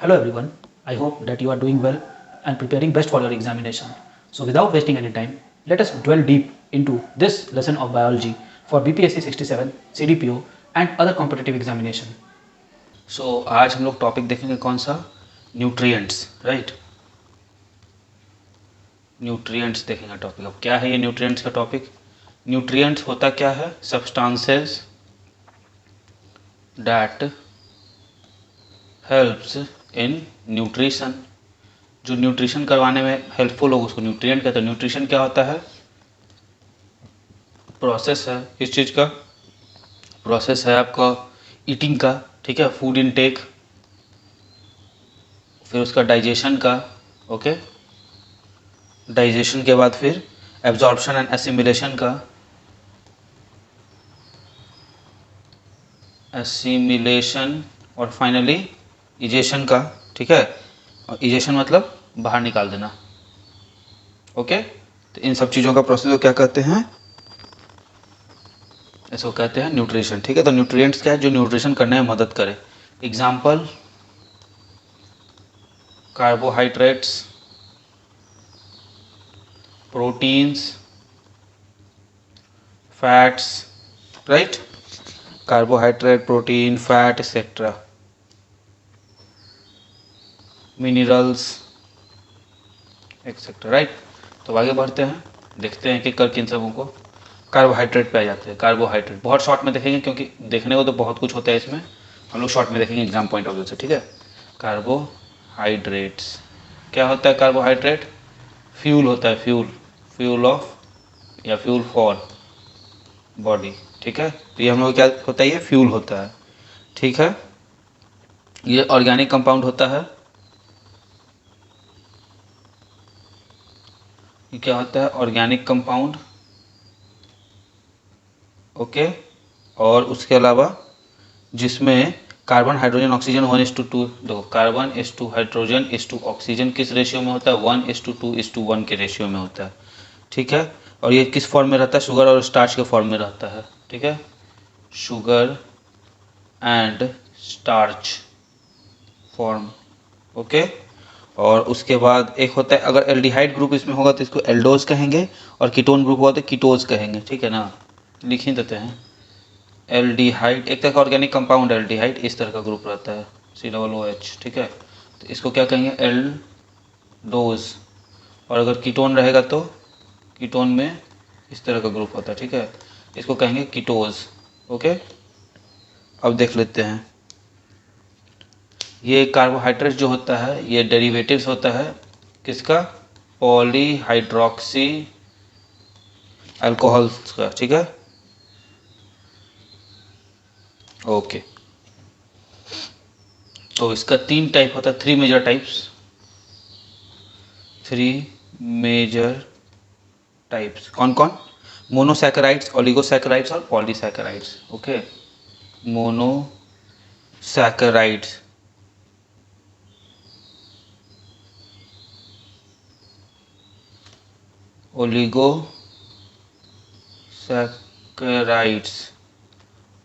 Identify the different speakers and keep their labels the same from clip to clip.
Speaker 1: Hello everyone, I hope that you are doing well and preparing best for your examination. So without wasting any time, let us dwell deep into this lesson of biology for BPSC 67, CDPO and other competitive examination.
Speaker 2: So आज हम लोग topic देखेंगे कौन सा nutrients right nutrients देखेंगे topic. अब क्या है ये न्यूट्रिएंट्स का टॉपिक। न्यूट्रिएंट्स होता क्या है, substances that helps in nutrition, जो न्यूट्रिशन करवाने में हेल्पफुल हो उसको न्यूट्रिएंट कहते हैं। न्यूट्रिशन क्या होता है, प्रोसेस है, इस चीज़ का प्रोसेस है आपका ईटिंग का, ठीक है, फूड इनटेक, फिर उसका डाइजेशन का, ओके, डाइजेशन के बाद फिर एब्जॉर्प्शन एंड एसिमिलेशन का, एसिमिलेशन और फाइनली इजेशन का, ठीक है। और इजेशन मतलब बाहर निकाल देना, ओके। तो इन सब चीज़ों का प्रोसेस को क्या कहते हैं, इसको कहते हैं न्यूट्रिशन, ठीक है। तो न्यूट्रिएंट्स क्या है, जो न्यूट्रिशन करने में मदद करे। Example carbohydrates, proteins, fats, right, carbohydrate, protein, fat etcetera, minerals etcetera, right. तो आगे बढ़ते हैं, देखते हैं कि कर किन सबों को। कार्बोहाइड्रेट पे आ जाते हैं। कार्बोहाइड्रेट बहुत शॉर्ट में देखेंगे क्योंकि देखने को तो बहुत कुछ होता है इसमें, हम लोग शॉर्ट में देखेंगे एग्जाम पॉइंट ऑफ व्यू से, ठीक है। कार्बोहाइड्रेट्स क्या होता है, कार्बोहाइड्रेट फ्यूल होता है, फ्यूल, फ्यूल ऑफ या फ्यूल फॉर बॉडी, ठीक है। तो ये हम लोग क्या होता है, ये फ्यूल होता है, ठीक है। ये ऑर्गेनिक कंपाउंड होता है, ये क्या होता है, ऑर्गेनिक कंपाउंड, ओके। और उसके अलावा जिसमें कार्बन हाइड्रोजन ऑक्सीजन 1:2, देखो carbon is to hydrogen is to oxygen किस रेशियो में होता है, 1:2:1 के रेशियो में होता है, ठीक है। और ये किस फॉर्म में रहता है, शुगर और स्टार्च के फॉर्म में रहता है, ठीक है, sugar and starch form, okay. और उसके बाद एक होता है, अगर एल्डिहाइड ग्रुप इसमें होगा तो इसको एल्डोज कहेंगे, और कीटोन ग्रुप होगा तो कीटोज कहेंगे, ठीक है ना, लिख ही देते हैं। एल्डिहाइड एक तरह का ऑर्गेनिक कंपाउंड, एल्डिहाइड इस तरह का ग्रुप रहता है, COOH, ठीक है। तो इसको क्या कहेंगे, एल्डोज। और अगर कीटोन रहेगा तो कीटोन में इस तरह का ग्रुप होता है, ठीक है, इसको कहेंगे कीटोज, ओके। अब देख लेते हैं, ये कार्बोहाइड्रेट जो होता है ये डेरिवेटिव्स होता है किसका, पॉलीहाइड्रोक्सी अल्कोहल्स का, ठीक है, ओके। तो इसका 3 टाइप होता है, 3 मेजर टाइप्स, 3 मेजर टाइप्स, कौन कौन, मोनोसैकेराइड्स, ओलिगोसैकेराइड्स और पॉलीसैकेराइड्स, ओके। मोनोसैकेराइड्स, ओलिगोसैकेराइड्स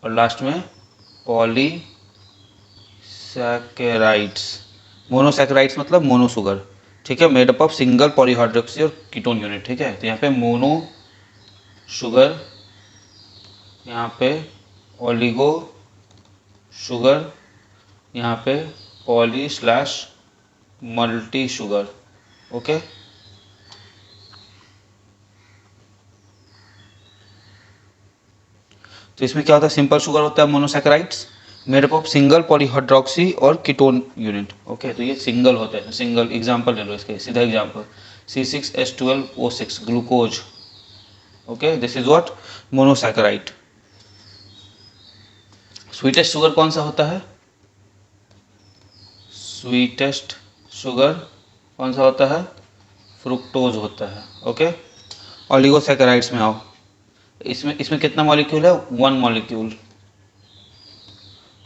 Speaker 2: और लास्ट में पॉलीसैकेराइड्स। मोनोसैकेराइड्स मतलब मोनो शुगर, ठीक है, made up of single polyhydroxy और कीटोन यूनिट, ठीक है। तो यहाँ पे मोनो शुगर, यहाँ पे ओलिगो शुगर, यहाँ पे poly slash multi sugar, okay. तो इसमें क्या होता है, सिंपल शुगर होता है monosaccharides made up of single polyhydroxy और कीटोन यूनिट, ओके। तो ये सिंगल होते हैं, सिंगल एग्जांपल ले लो इसके, सीधा example C6H12O6 glucose, okay, this is what, monosaccharide. Sweetest sugar कौन सा होता है, स्वीटेस्ट शुगर कौन सा होता है, फ्रुक्टोज होता है, ओके। ओलिगोसैकेराइड्स में आओ, इसमें इसमें कितना मॉलिक्यूल है, 1 मॉलिक्यूल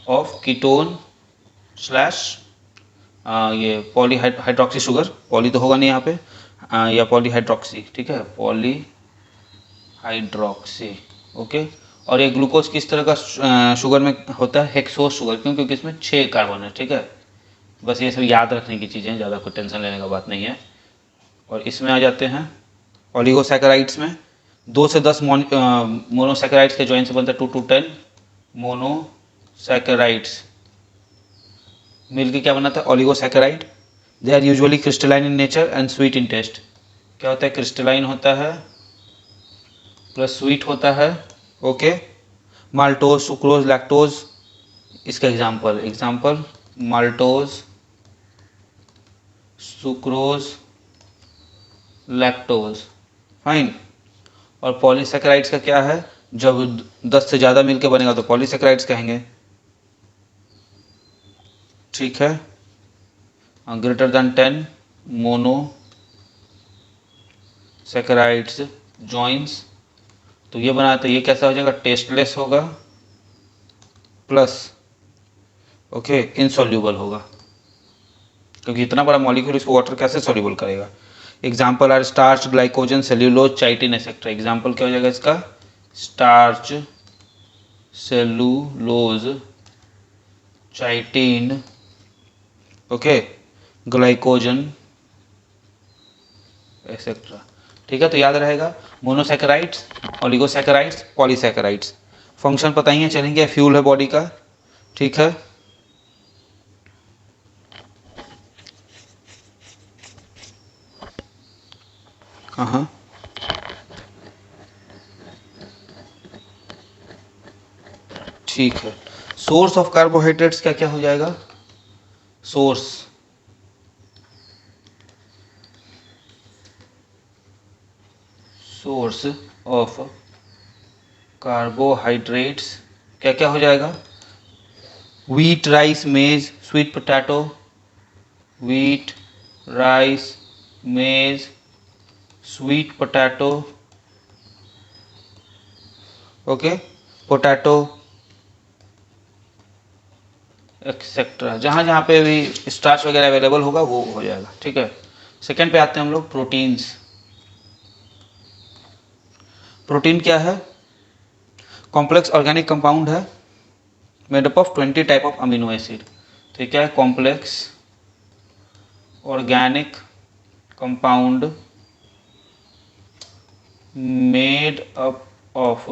Speaker 2: ऑफ कीटोन स्लैश ये पॉलीहाइड्रोक्सी शुगर, पॉली तो होगा नहीं यहाँ पे, या पॉलीहाइड्रोक्सी, ठीक है, पॉलीहाइड्रोक्सी, ओके। और ये ग्लूकोज किस तरह का शुगर में होता है, हेक्सोस शुगर, क्यों, क्योंकि इसमें 6 कार्बन है, ठीक है, बस ये सब याद रखने की चीज़ें, ज़्यादा कोई टेंशन लेने का बात नहीं है। और इसमें आ जाते हैं ओलिगोसैकेराइड्स में 2 से 10 मोनोसैकेराइड्स के जॉइन से बनता है 2 to 10 मोनोसैकेराइड्स मिलके क्या बनाता है oligosaccharide. They are usually crystalline in nature and sweet in taste. क्या होता है, क्रिस्टलाइन होता है प्लस स्वीट होता है। ओके, माल्टोज, सुक्रोज, लैक्टोज, इसका example maltose, sucrose, lactose. Fine. और पॉलीसैकेराइड्स का क्या है, जब 10 से ज़्यादा मिलके बनेगा तो पॉलीसैकेराइड्स कहेंगे। ठीक है, ग्रेटर देन 10 मोनोसैकेराइड्स जॉइंस, तो ये बना, तो ये कैसा हो जाएगा, टेस्टलेस होगा प्लस ओके इनसॉल्यूबल होगा, क्योंकि इतना बड़ा मॉलिक्यूल इसको वाटर कैसे सॉल्यूबल करेगा। Example are starch, glycogen, cellulose, chitin etcetera. Example क्या हो जाएगा इसका, starch, cellulose, chitin, okay, glycogen etcetera. ठीक है, तो याद रहेगा मोनोसैकेराइड्स, ओलिगोसैकेराइड्स, पॉलीसैकेराइड्स। फंक्शन पता ही है, चलेंगे, फ्यूल है बॉडी का। ठीक है, कहाँ, ठीक है। सोर्स ऑफ कार्बोहाइड्रेट्स क्या क्या हो जाएगा, सोर्स ऑफ कार्बोहाइड्रेट्स क्या क्या हो जाएगा, व्हीट, राइस, मेज, स्वीट पोटैटो, व्हीट, राइस, मेज, sweet potato, okay, potato etcetera. जहाँ जहाँ पे भी स्टार्च वगैरह अवेलेबल होगा वो हो जाएगा। ठीक है, सेकंड पे आते हैं हम लोग, प्रोटीन्स। प्रोटीन क्या है, कॉम्प्लेक्स ऑर्गेनिक कंपाउंड है made up of 20 type of amino acid. तो क्या है, complex organic compound made up of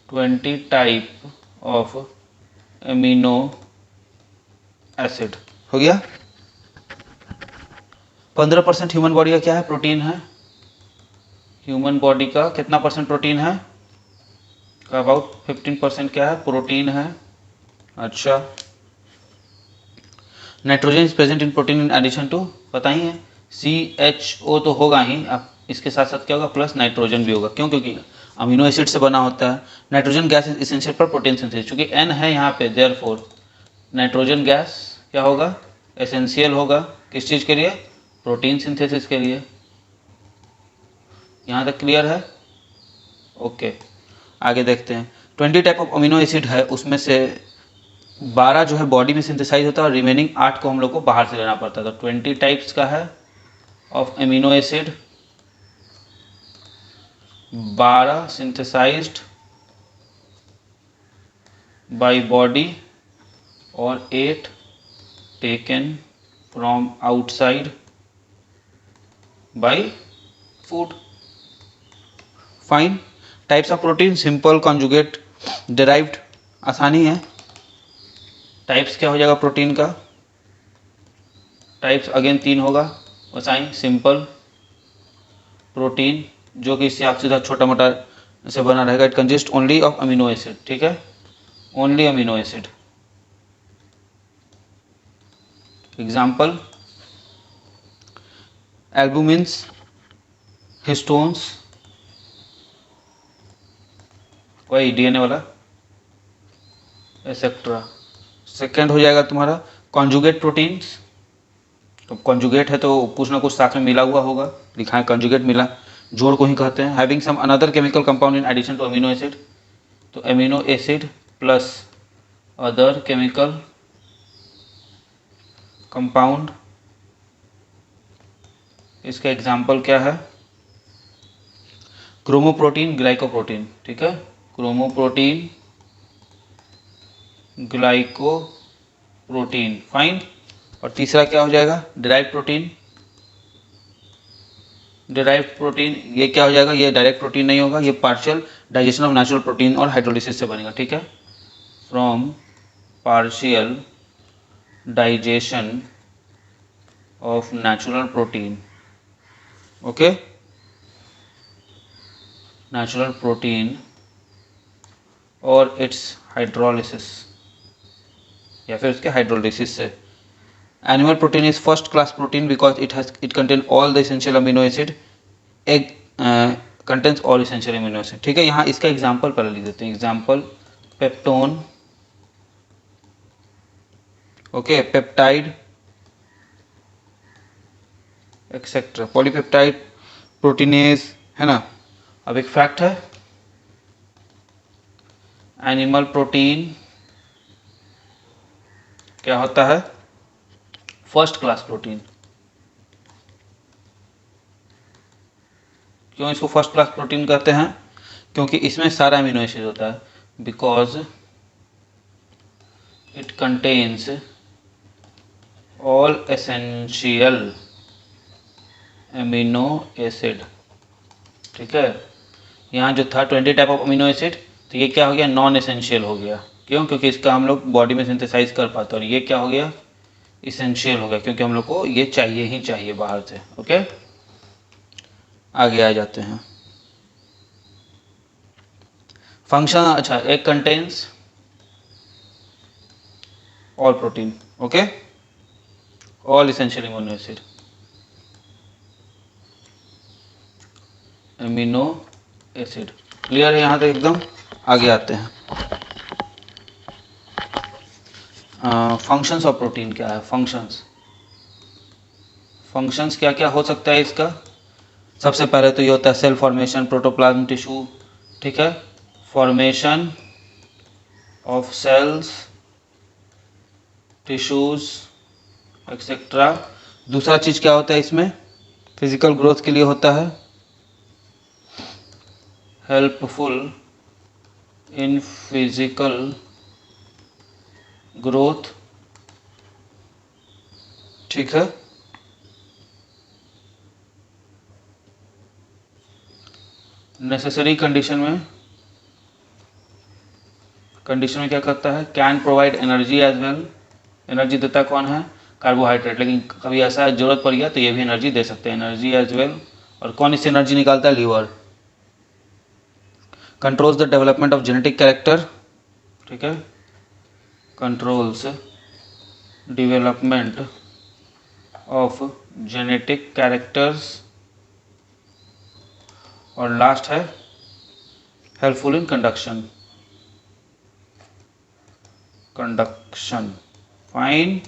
Speaker 2: 20 type of amino acid. हो गया। 15% ह्यूमन बॉडी का क्या है, प्रोटीन है। ह्यूमन बॉडी का कितना परसेंट प्रोटीन है, अबाउट 15% क्या है, प्रोटीन है। अच्छा, nitrogen is present in protein in addition to, पता ही है, CHO तो होगा ही, अब इसके साथ साथ क्या होगा, प्लस नाइट्रोजन भी होगा। क्यों, क्योंकि अमीनो एसिड से बना होता है। Nitrogen gas is essential for protein synthesis, चूंकि N है यहाँ पे, देयरफॉर नाइट्रोजन गैस क्या होगा, एसेंशियल होगा, किस चीज़ के लिए, प्रोटीन सिंथेसिस के लिए। यहाँ तक क्लियर है, ओके। आगे देखते हैं, 20 टाइप ऑफ अमीनो एसिड है, उसमें से 12 जो है बॉडी में सिंथेसाइज होता है और रिमेनिंग 8 को हम लोग को बाहर से लेना पड़ता है। तो 20 टाइप्स का है of amino acid, 12 synthesised by body और 8 taken from outside by food. Fine. Types of protein, simple, conjugate, derived, आसानी है। टाइप्स क्या हो जाएगा प्रोटीन का, टाइप्स अगेन 3 होगा, बताएं, सिंपल प्रोटीन जो कि इससे आप सीधा छोटा मोटा से बना रहेगा, it consist only of amino acid. ठीक है, only amino acid. Example, albumins, histones, वही DNA वाला, एक्सेट्रा। सेकेंड हो जाएगा तुम्हारा कॉन्जुगेट प्रोटीन्स। तो कॉन्जुगेट है तो कुछ ना कुछ साथ में मिला हुआ होगा, लिखा है कॉन्जुगेट, मिला, जोड़ को ही कहते हैं। Having some another chemical compound in addition to amino acid, तो amino acid plus other chemical compound. इसका एग्जाम्पल क्या है, क्रोमोप्रोटीन, ग्लाइकोप्रोटीन। ठीक है, क्रोमोप्रोटीन, ग्लाइकोप्रोटीन। फाइन। और तीसरा क्या हो जाएगा, डिराइव प्रोटीन। डिराइव प्रोटीन ये क्या हो जाएगा, ये डायरेक्ट प्रोटीन नहीं होगा, ये partial digestion of natural protein और हाइड्रोलिसिस से बनेगा, ठीक है। From partial digestion of natural protein, okay, natural protein और इट्स हाइड्रोलिसिस या फिर उसके हाइड्रोलिसिस से। Animal protein is first class protein because it contain all the essential amino acid. Egg contains all essential amino acid, ठीक है। यहाँ इसका example पहले लिख देते हैं, example peptone, okay, peptide etcetera, polypeptide, proteinase, है ना। अब एक फैक्ट है, एनिमल प्रोटीन क्या होता है, फर्स्ट क्लास प्रोटीन। क्यों इसको फर्स्ट क्लास प्रोटीन कहते हैं, क्योंकि इसमें सारा अमीनो एसिड होता है, because it contains all essential amino acid, ठीक है। यहाँ जो था 20 टाइप ऑफ अमीनो एसिड, तो ये क्या हो गया, नॉन एसेंशियल हो गया। क्यों, क्योंकि इसका हम लोग बॉडी में सिंथेसाइज कर पाते हैं, और ये क्या हो गया, इसेंशियल हो गया, क्योंकि हम लोग को ये चाहिए ही चाहिए बाहर से, ओके। आगे आ जाते हैं, फंक्शन, अच्छा, एक contains all protein, okay, all essential amino acid, amino acid, clear है यहाँ तक एकदम। आगे आते हैं, फंक्शंस ऑफ प्रोटीन क्या है, फंक्शंस, फंक्शंस क्या क्या हो सकता है इसका। सबसे पहले तो ये होता है सेल फॉर्मेशन, प्रोटोप्लाज्म टिश्यू, ठीक है, formation of cells, tissues etcetera. दूसरा चीज क्या होता है इसमें, फिजिकल ग्रोथ के लिए होता है, हेल्पफुल इन फिजिकल ग्रोथ, ठीक है। नेसेसरी कंडीशन में क्या करता है, can provide energy as well. Energy देता कौन है, कार्बोहाइड्रेट, लेकिन कभी ऐसा जरूरत पड़ गया तो ये भी एनर्जी दे सकते हैं, एनर्जी एज वेल। और कौन इससे एनर्जी निकालता है, liver. Controls the development of genetic character, ठीक है, controls development of genetic characters. और लास्ट है हेल्पफुल इन कंडक्शन, फाइन।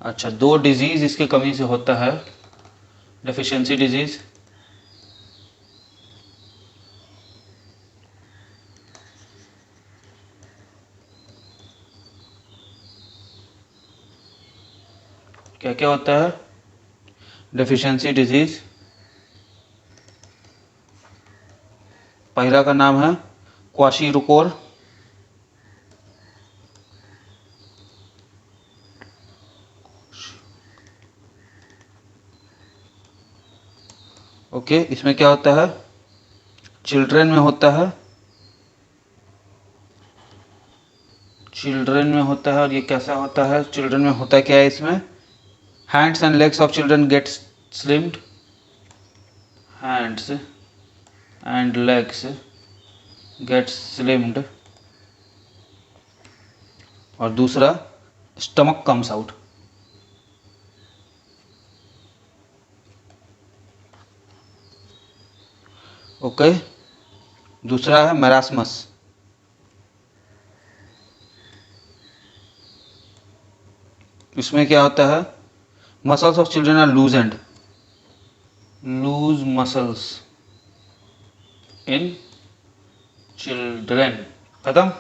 Speaker 2: अच्छा, दो डिजीज इसके कमी से होता है, डेफिशिएंसी डिजीज, क्या क्या होता है, डेफिशिएंसी डिजीज। पहला का नाम है क्वाशीरुकोर, ओके। इसमें क्या होता है, चिल्ड्रन में होता है, चिल्ड्रन में होता है। और ये कैसा होता है, चिल्ड्रन में होता है क्या है इसमें, hands and legs of children get slimmed, hands and legs get slimmed. और दूसरा स्टमक कम्स आउट, ओके। दूसरा है मैरास्मस, इसमें क्या होता है, muscles of children are loose and loose muscles in children, खत्म।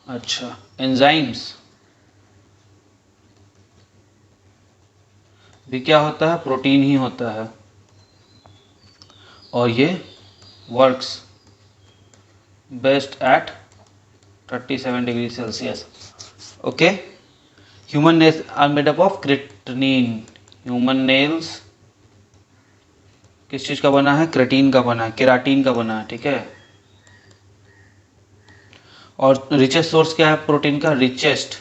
Speaker 2: अच्छा, एंजाइम्स भी क्या होता है, प्रोटीन ही होता है, और ये works best at 37 degree Celsius. Okay, human nails are made up of creatinine. Human nails किस चीज का बना है? क्रेटिन का बना है, केराटिन का बना है, ठीक है। और रिचेस्ट सोर्स क्या है प्रोटीन का? रिचेस्ट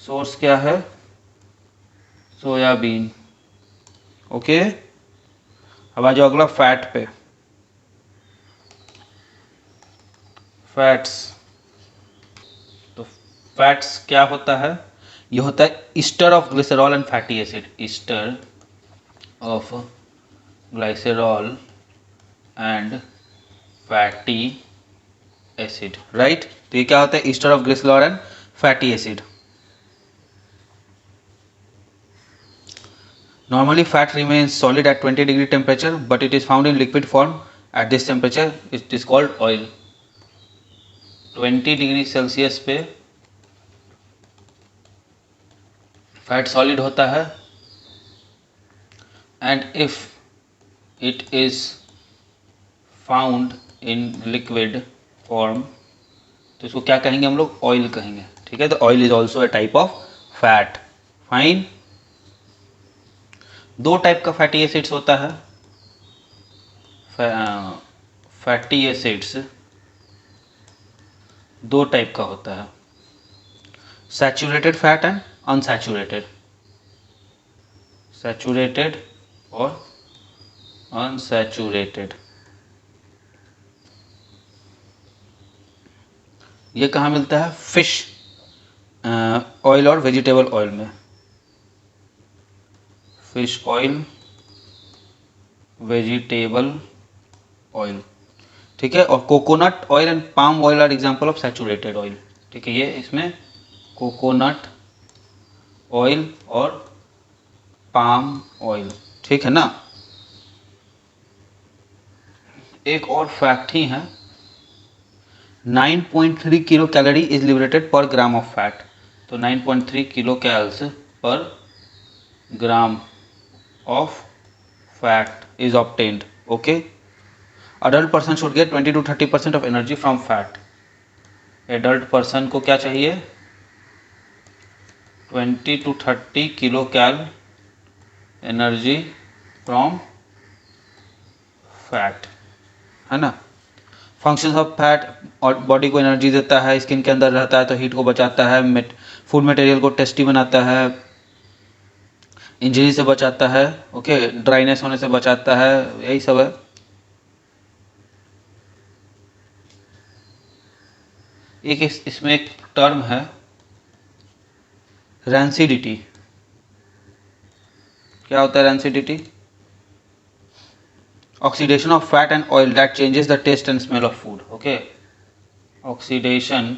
Speaker 2: सोर्स क्या है? सोयाबीन। ओके, अब आ जाओ अगला फैट पे। फैट्स, तो फैट्स क्या होता है? ये होता है ester of glycerol and fatty acid. Ester of glycerol and fatty acid, right. तो ये क्या होता है? Ester of glycerol and fatty acid. Normally fat remains solid at 20 degree temperature, but it is found in liquid form at this temperature. It is called oil. 20 degree Celsius पे fat solid होता है, and if it is found in liquid form तो इसको क्या कहेंगे हम लोग? Oil कहेंगे, ठीक है। तो oil is also a type of fat. Fine. दो टाइप का फैटी एसिड्स होता है। फैटी एसिड्स दो टाइप का होता है, saturated fat and unsaturated. Saturated और अनसैचुरेटेड। ये कहाँ मिलता है? फिश ऑयल और वेजिटेबल ऑयल में। फिश ऑयल, वेजिटेबल ऑयल, ठीक है। और coconut oil and palm oil are example of saturated oil, ठीक है। ये इसमें कोकोनट ऑयल और पाम ऑयल, ठीक है ना। एक और फैक्ट ही है, 9.3 किलो कैलोरी इज लिबरेटेड पर ग्राम ऑफ फैट। तो 9.3 किलो कैल्स पर ग्राम of fat is obtained. Okay, adult person should get 20 to 30% of energy from fat. adult person को क्या चाहिए? 20 to 30 kilo cal energy from fat, है ना। Functions of fat, और body को एनर्जी देता है, स्किन के अंदर रहता है तो हीट को बचाता है, फूड मटेरियल को टेस्टी बनाता है, इंजरी से बचाता है, ओके, ड्राइनेस होने से बचाता है, यही सब है। एक इसमें एक टर्म है रैंसिडिटी। क्या होता है rancidity? Oxidation of fat and oil that changes the taste and smell of food. Okay, oxidation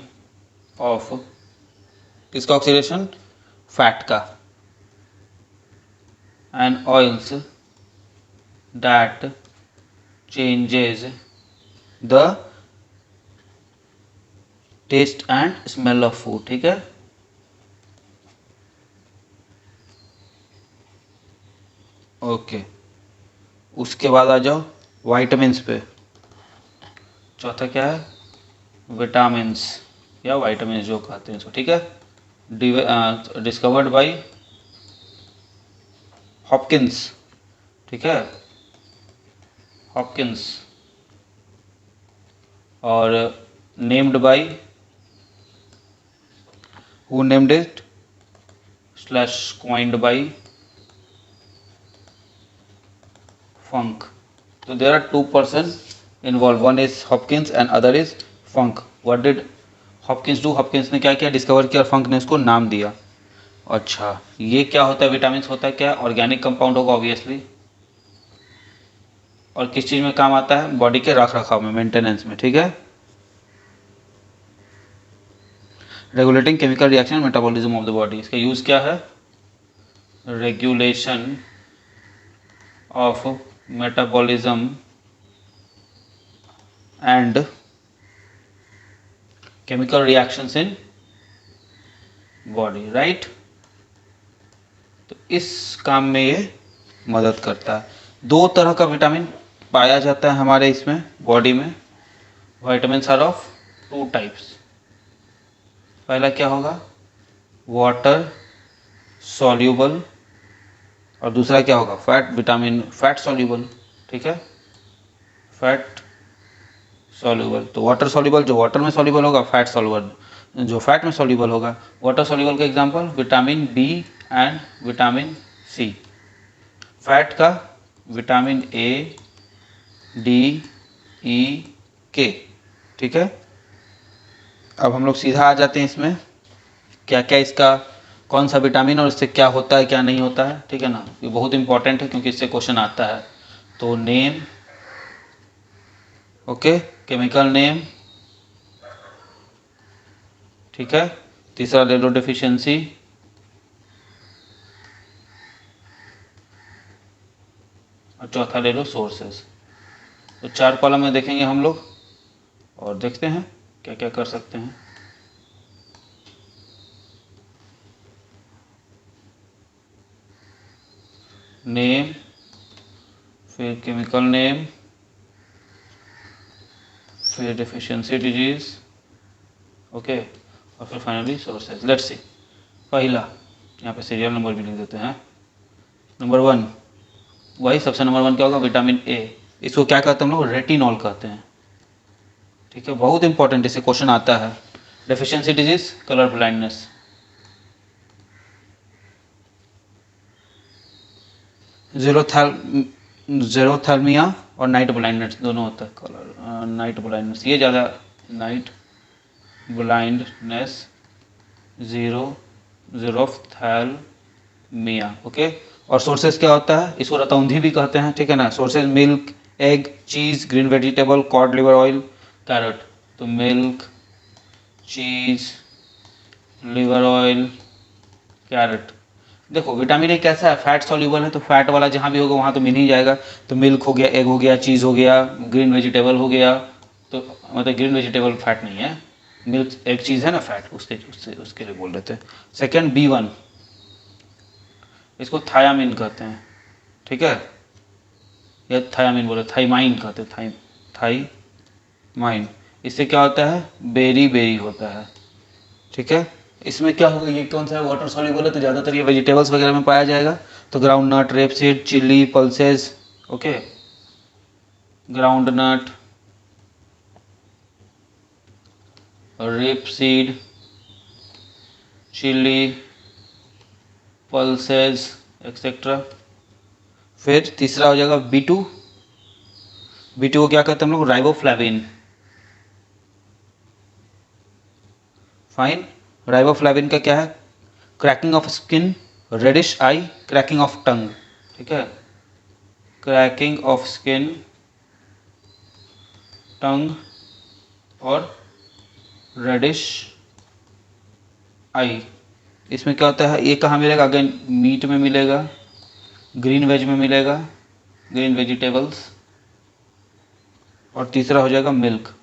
Speaker 2: of, किसका ऑक्सीडेशन? फैट का। and oils that changes the taste and smell of food, ठीक है। Okay, उसके बाद आ जाओ वाइटामिन्स पे। चौथा क्या है? विटामिन्स या वाइटामिन्स जो कहते हैं इसको, ठीक है। डिस्कवर्ड बाय हॉपकिंस, ठीक है, हॉपकिंस। और named by, who named it slash coined by Funk. तो there are two person involve, one is Hopkins and other is Funk. What did Hopkins do? Hopkins ने क्या किया? डिस्कवर किया, और फंक ने उसको नाम दिया। अच्छा, ये क्या होता है? विटामिन होता है क्या? ऑर्गेनिक कंपाउंड होगा ऑब्वियसली, और किस चीज में काम आता है? बॉडी के रख रखाव में, मेंटेनेंस में, ठीक है। Regulating chemical reaction, metabolism of the body. इसका यूज क्या है? Regulation of metabolism and chemical reactions in body, right. तो इस काम में ये मदद करता है। दो तरह का विटामिन पाया जाता है हमारे इसमें बॉडी में। Vitamins are of 2 types. पहला क्या होगा, वाटर सॉल्यूबल, और दूसरा क्या होगा, फैट सॉल्यूबल। ठीक है, फैट सॉल्यूबल। तो वाटर सॉल्यूबल जो वाटर में सॉल्यूबल होगा, फैट सॉल्यूबल जो फैट में सॉल्यूबल होगा। वाटर सॉल्यूबल का example vitamin B and vitamin C. Fat का vitamin A, D, E, K. ठीक है, अब हम लोग सीधा आ जाते हैं इसमें, क्या क्या इसका कौन सा विटामिन और इससे क्या होता है क्या नहीं होता है। ठीक है ना, ये बहुत इंपॉर्टेंट है क्योंकि इससे क्वेश्चन आता है। तो नेम, ओके, केमिकल नेम। ठीक है, तीसरा ले लो डेफिशिएंसी, और चौथा ले लो सोर्सेस। तो 4 कॉलम में देखेंगे हम लोग और देखते हैं क्या क्या कर सकते हैं। नेम, फिर केमिकल नेम, फिर डेफिशिएंसी डिजीज, ओके, और फिर फाइनली सोर्सेज। Let's see. पहला, यहाँ पे सीरियल नंबर भी लिख देते हैं। नंबर 1, वही सबसे नंबर 1 क्या होगा, विटामिन ए। इसको क्या कहते हैं हम लोग, रेटिनॉल कहते हैं। ठीक है, बहुत इंपॉर्टेंट, इससे क्वेश्चन आता है। Deficiency disease, colour blindness. Xerophthalmia और नाइट ब्लाइंडनेस दोनों होता है। कलर नाइट ब्लाइंडनेस, ये ज़्यादा, नाइट ब्लाइंडनेस, जेरोथैल्मिया। ओके, और सोर्सेज क्या होता है, इसको रतौंधी भी कहते हैं। ठीक है ना, sources milk, egg, cheese, green vegetable, cod liver oil, carrot. तो milk, cheese, liver oil, carrot. देखो विटामिन ए कैसा है, फैट सॉल्यूबल है, तो फैट वाला जहाँ भी होगा वहाँ तो मिल ही जाएगा। तो मिल्क हो गया, एग हो गया, चीज़ हो गया, ग्रीन वेजिटेबल हो गया। तो मतलब ग्रीन वेजिटेबल फैट नहीं है, मिल्क एक चीज़ है ना फैट, उसके लिए बोल रहे थे। सेकेंड B1, इसको थायामिन कहते हैं। ठीक है, या थायामिन बोले, थाइमाइन कहते हैं, थाइमाइन। इससे क्या होता है, बेरी बेरी होता है। ठीक है, इसमें क्या होगा, ये कौन सा है, वाटर सॉल्यूबल है, तो ज़्यादातर ये वेजिटेबल्स वगैरह में पाया जाएगा। तो ground nut, rapeseed, chilli, pulses, okay, ground nut, rapeseed, chilli, pulses etcetera. फिर तीसरा हो जाएगा B2। B2 को क्या कहते हैं हम लोग, राइबोफ्लेविन। फाइन, राइबोफ्लेविन का क्या है, cracking of skin, reddish eye, cracking of tongue. ठीक है, क्रैकिंग ऑफ स्किन, टंग और रेडिश आई। इसमें क्या होता है, ये कहाँ मिलेगा, अगेन मीट में मिलेगा, ग्रीन वेज में मिलेगा, ग्रीन वेजिटेबल्स, और तीसरा हो जाएगा मिल्क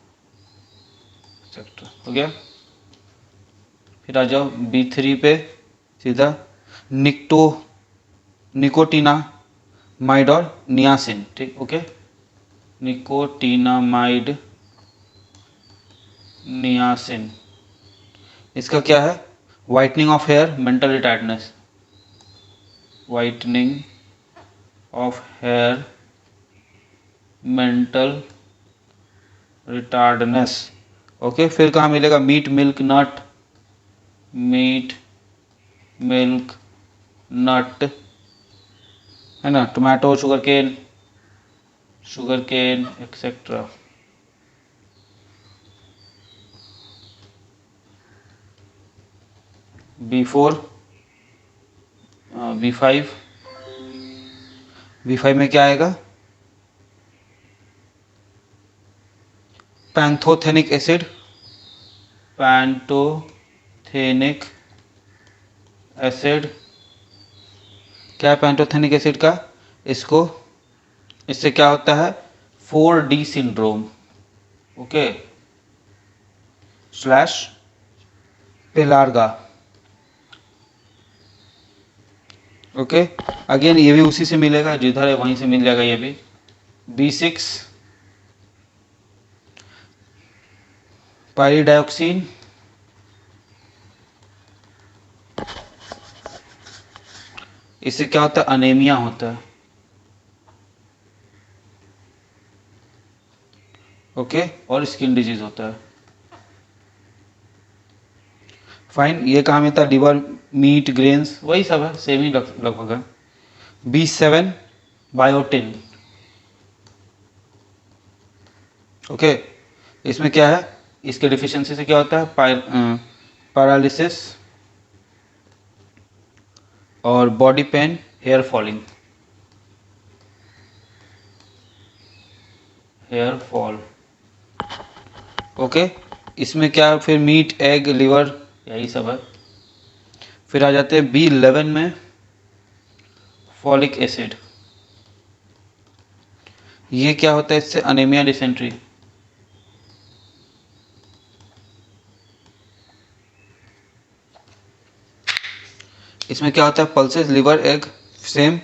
Speaker 2: सेक्टर। हो गया, फिर आ जाओ B3 पे सीधा, निकोटीनामाइड और नियासिन। ठीक, ओके, निकोटीनामाइड, नियासिन। इसका क्या है, whitening of hair, mental retiredness, whitening of hair, mental retardness. Okay, फिर कहाँ मिलेगा, meat, milk, nut, meat, milk, nut, है ना, tomato, sugar cane etcetera. B4, B5 में क्या आएगा, पैंथोथेनिक एसिड, पैंथोथेनिक एसिड। क्या है पैंथोथेनिक एसिड का, इससे क्या होता है, 4D syndrome, okay, slash pellagra. Okay, again ये भी उसी से मिलेगा, जिधर है वहीं से मिल जाएगा ये भी। B6, पायरिडायोक्सिन, इससे क्या होता है, अनेमिया होता है। ओके, और स्किन डिजीज होता है। फाइन, ये कहाँ मिलता है, लिवर, मीट, ग्रेन्स, वही सब है, सेम ही लगभग है। B7 biotin. ओके, इसमें क्या है, इसके डिफिशियंसी से क्या होता है, पैरालिसिस और body pain, hair falling, hair fall. Okay, इसमें क्या है, फिर मीट, एग, लिवर, यही सब है। फिर आ जाते हैं B11 में, फॉलिक एसिड। ये क्या होता है, इससे अनेमिया, डिसेंट्री। इसमें क्या होता है, पल्सेस, लिवर, एग, सेम।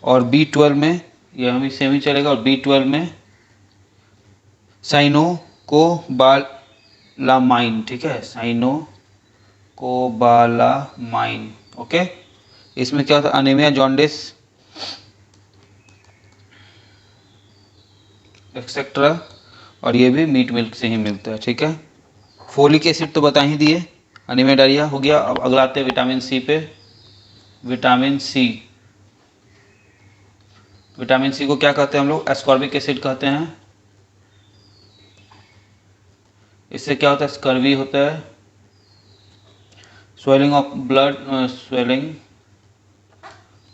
Speaker 2: और B12 में, ये हमें सेम ही चलेगा, और B12 में साइनोकोबालामाइन, ठीक है, साइनोकोबालामाइन। ओके, इसमें क्या होता है, अनेमिया, जॉन्डिस एक्सेट्रा, और ये भी मीट मिल्क से ही मिलता है, ठीक है। फोलिक एसिड तो बता ही दिए, अनीमिया, डायरिया हो गया। अब अगला आते हैं विटामिन सी पे। विटामिन सी, विटामिन सी को क्या कहते हैं हम लोग, एस्कॉर्बिक एसिड कहते हैं। इससे क्या होता है, स्कर्वी होता है, swelling of blood, swelling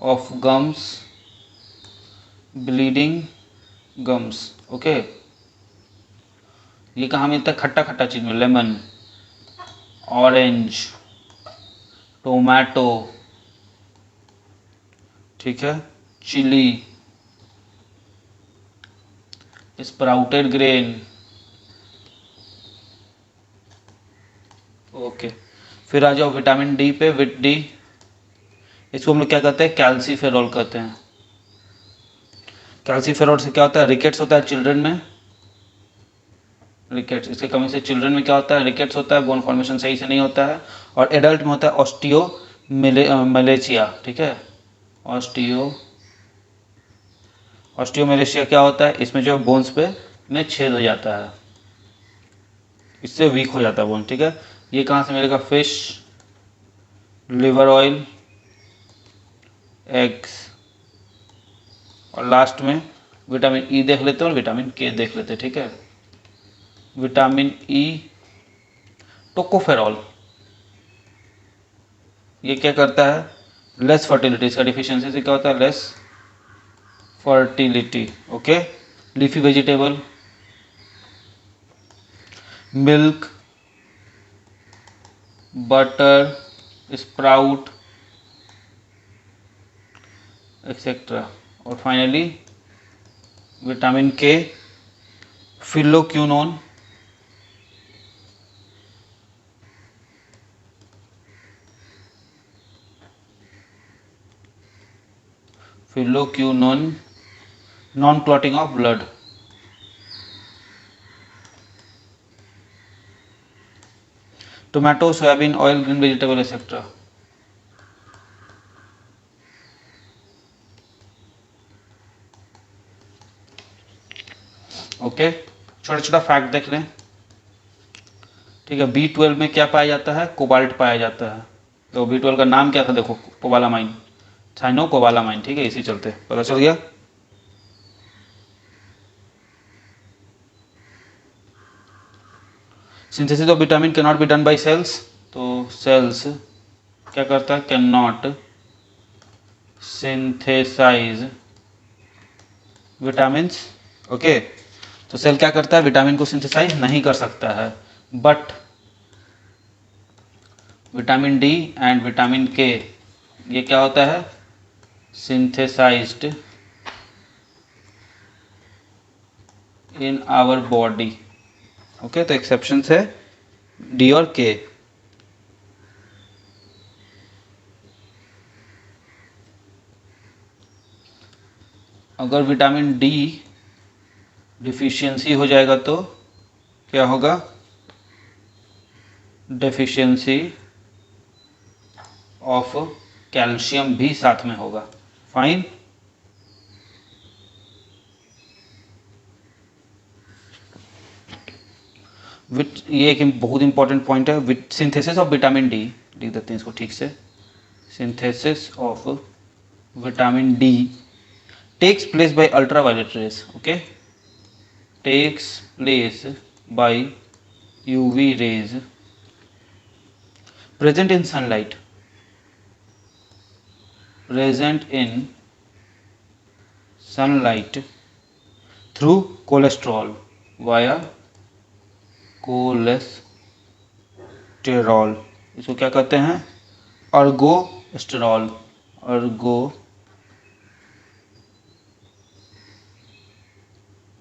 Speaker 2: of gums, bleeding gums. Okay, ये कहाँ मिलता है, खट्टा खट्टा चीज में, लेमन, ऑरेंज, टोमेटो, ठीक है, चिली, स्प्राउटेड ग्रेन। ओके, फिर आ जाओ विटामिन डी पे। विट डी, इसको हम लोग क्या कहते हैं, कैल्सीफेरॉल कहते हैं। कैल्सीफेरॉल से क्या होता है, रिकेट्स होता है चिल्ड्रन में, रिकेट्स, इसके कमी से चिल्ड्रन में क्या होता है, रिकेट्स होता है, बोन फॉर्मेशन सही से नहीं होता है। और एडल्ट में होता है ऑस्टियो मलेशिया, ठीक है, ऑस्टियोमेलेशिया क्या होता है, इसमें जो बोन्स पे में छेद हो जाता है, इससे वीक हो जाता है बोन, ठीक है। ये कहाँ से मिलेगा, फिश, लिवर ऑयल, एग्स, और लास्ट में विटामिन ई देख लेते हैं और विटामिन के देख लेते हैं, ठीक है। विटामिन ई, टोकोफेरॉल, ये क्या करता है, लेस फर्टिलिटी, इसका डिफिशियंसी से क्या होता है, less fertility. Okay, leafy vegetable, milk, butter, sprout etcetera. और finally vitamin K, phylloquinone, non clotting of blood. Tomato, soybean oil, green vegetable etcetera. Okay, छोटा छोटा फैक्ट देख लें, ठीक है। B12 में क्या पाया जाता है, कोबाल्ट पाया जाता है। तो B12 का नाम क्या था, देखो, कोबालामाइन, साइनो कोबालामाइन, ठीक है, इसी चलते पता चल गया। Synthesis of vitamin cannot be done by cells, तो सेल्स क्या करता है, cannot synthesize vitamins. Okay, तो सेल क्या करता है, विटामिन को सिंथेसाइज नहीं कर सकता है, but vitamin D and vitamin K, ये क्या होता है, synthesized in our body. Okay, तो एक्सेप्शंस है डी और के। अगर विटामिन डी डिफिशियंसी हो जाएगा तो क्या होगा, डेफिशिएंसी ऑफ कैल्शियम भी साथ में होगा। फाइन। विच ये एक बहुत इंपॉर्टेंट पॉइंट है। With synthesis of vitamin D, लिख देते हैं इसको ठीक से, synthesis of vitamin D takes place by ultraviolet rays. Okay, takes place by UV rays present in sunlight, present in sunlight through cholesterol, via cholesterol. इसको क्या कहते हैं? Ergosterol,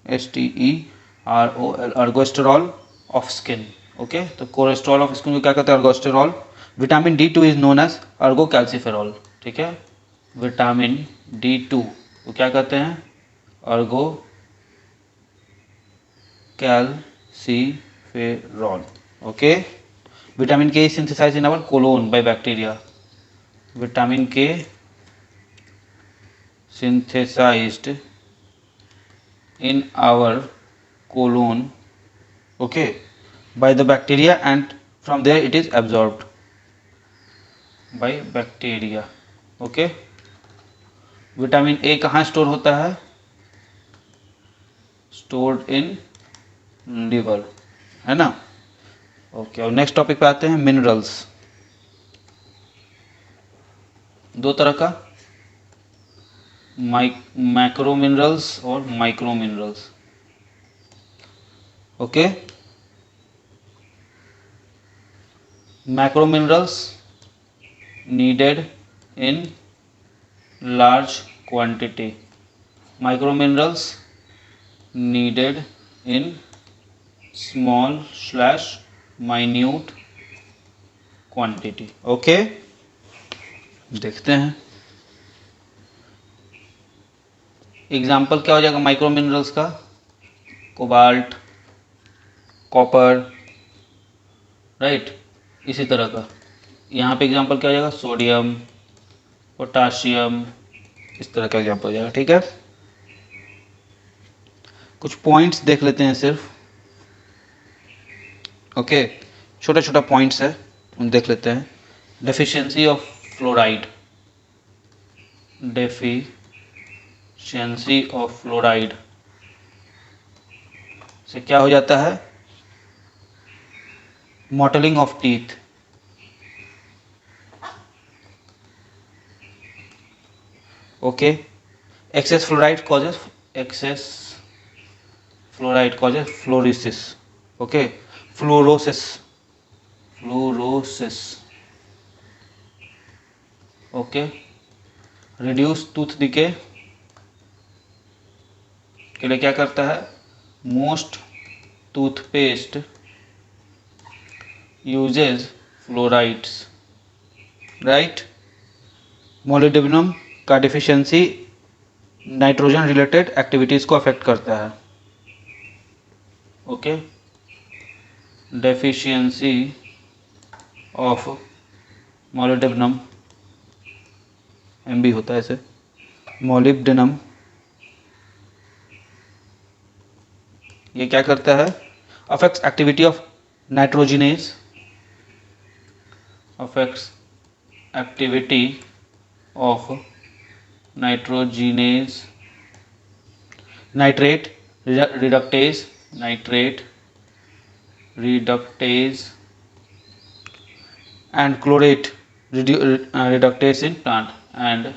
Speaker 2: STEROL, ergosterol of skin. Okay, तो cholesterol of skin को क्या कहते हैं? Ergosterol. Vitamin D2 is known as ergocalciferol. ठीक है, विटामिन D2 को क्या कहते हैं? Ergocalciferol. Okay, vitamin K is synthesized in our colon by bacteria. Vitamin K synthesized in our colon, okay, by the bacteria, and from there it is absorbed by bacteria. Okay, vitamin A कहाँ store होता है? Stored in liver, है ना। Okay, और next topic पे आते हैं, minerals. दो तरह का, मैक्रो मिनरल्स और micro minerals. Okay, macro minerals needed in large quantity, micro minerals needed in small/minute quantity. Okay, देखते हैं एग्जाम्पल क्या हो जाएगा माइक्रो मिनरल्स का। कोबाल्ट, कॉपर, राइट, इसी तरह का। यहाँ पे एग्जाम्पल क्या हो जाएगा? सोडियम, पोटाशियम, इस तरह का एग्जाम्पल हो जाएगा। ठीक है, कुछ पॉइंट्स देख लेते हैं सिर्फ। ओके, छोटा छोटा पॉइंट्स है, हम देख लेते हैं। Deficiency of fluoride, deficiency of fluoride से क्या हो जाता है? Mottling of teeth, okay. Excess fluoride causes fluorosis, okay, fluorosis, okay. Reduce tooth decay के लिए क्या करता है? Most toothpaste uses fluorides, right. Molybdenum का डिफिशियंसी नाइट्रोजन रिलेटेड एक्टिविटीज़ को अफेक्ट करता है। Okay, deficiency of molybdenum, MB होता है इसे, मोलिब्डेनम, ये क्या करता है? Affects activity of nitrogenase, affects activity of nitrogenase, nitrate reductase, and chlorate reductase in plant, and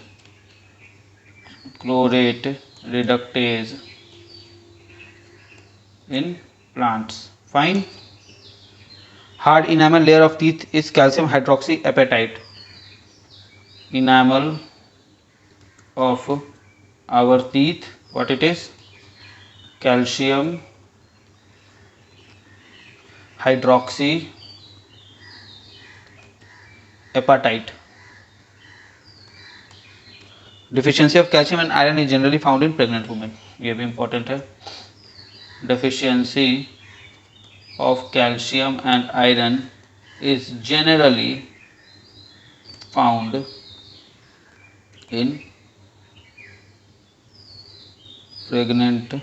Speaker 2: chlorate reductase in plants. Fine. Hard enamel layer of teeth is calcium hydroxyapatite. Enamel of our teeth, what it is? Calcium hydroxyapatite. Deficiency of calcium and iron is generally found in pregnant women. ये भी important है। Deficiency of calcium and iron is generally found in pregnant